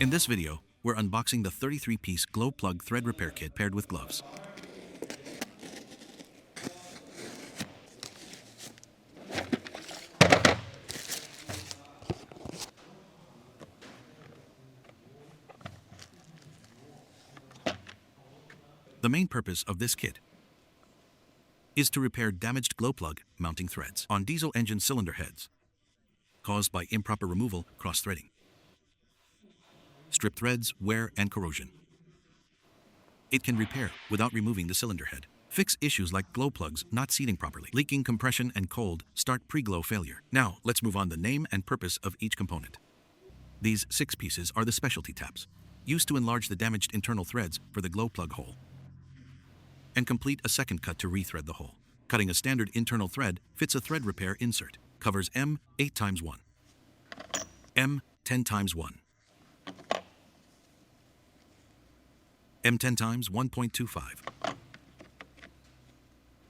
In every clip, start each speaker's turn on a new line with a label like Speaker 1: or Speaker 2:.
Speaker 1: In this video, we're unboxing the 33-piece glow plug thread repair kit paired with gloves. The main purpose of this kit is to repair damaged glow plug mounting threads on diesel engine cylinder heads caused by improper removal, cross-threading, strip threads, wear, and corrosion. It can repair without removing the cylinder head. Fix issues like glow plugs not seating properly, leaking compression, and cold start pre-glow failure. Now, let's move on to the name and purpose of each component. These 6 pieces are the specialty taps, used to enlarge the damaged internal threads for the glow plug hole, and complete a second cut to rethread the hole. Cutting a standard internal thread fits a thread repair insert, covers M 8x1, M 10x1, M 10x1.25,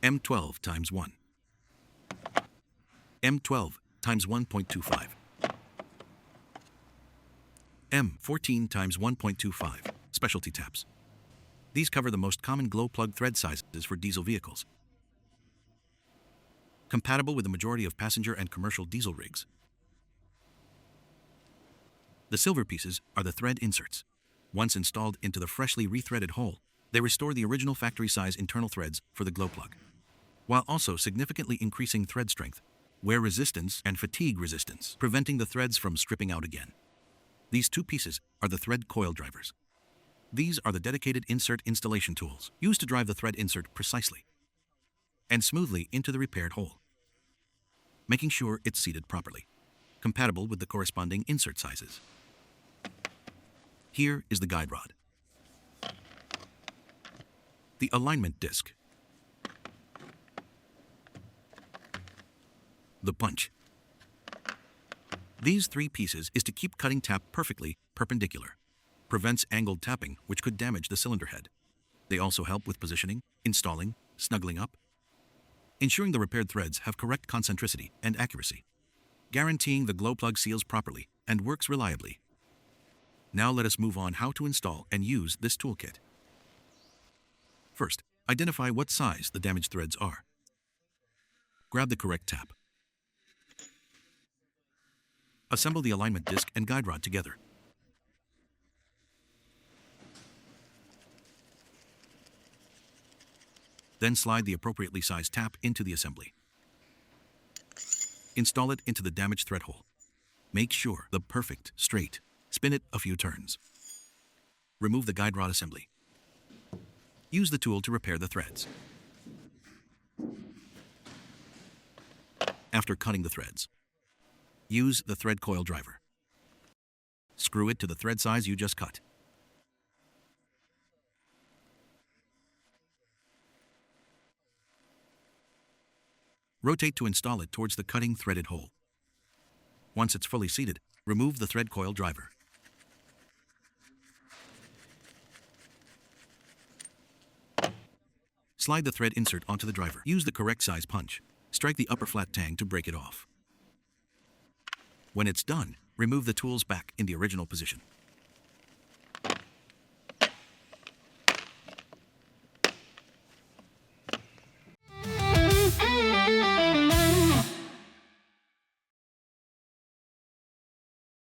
Speaker 1: M 12x1, M 12x1.25, M 14x1.25. Specialty taps. These cover the most common glow plug thread sizes for diesel vehicles, compatible with the majority of passenger and commercial diesel rigs. The silver pieces are the thread inserts. Once installed into the freshly rethreaded hole, they restore the original factory size internal threads for the glow plug, while also significantly increasing thread strength, wear resistance, and fatigue resistance, preventing the threads from stripping out again. These 2 pieces are the thread coil drivers. These are the dedicated insert installation tools used to drive the thread insert precisely and smoothly into the repaired hole, making sure it's seated properly, compatible with the corresponding insert sizes. Here is the guide rod, the alignment disc, the punch. These 3 pieces is to keep cutting tap perfectly perpendicular, prevents angled tapping which could damage the cylinder head. They also help with positioning, installing, snuggling up, ensuring the repaired threads have correct concentricity and accuracy, guaranteeing the glow plug seals properly and works reliably. Now let us move on how to install and use this toolkit. First, identify what size the damaged threads are. Grab the correct tap. Assemble the alignment disc and guide rod together. Then slide the appropriately sized tap into the assembly. Install it into the damaged thread hole. Make sure the perfect straight. Spin it a few turns. Remove the guide rod assembly. Use the tool to repair the threads. After cutting the threads, use the thread coil driver. Screw it to the thread size you just cut. Rotate to install it towards the cutting threaded hole. Once it's fully seated, remove the thread coil driver. Slide the thread insert onto the driver. Use the correct size punch. Strike the upper flat tang to break it off. When it's done, remove the tools back in the original position.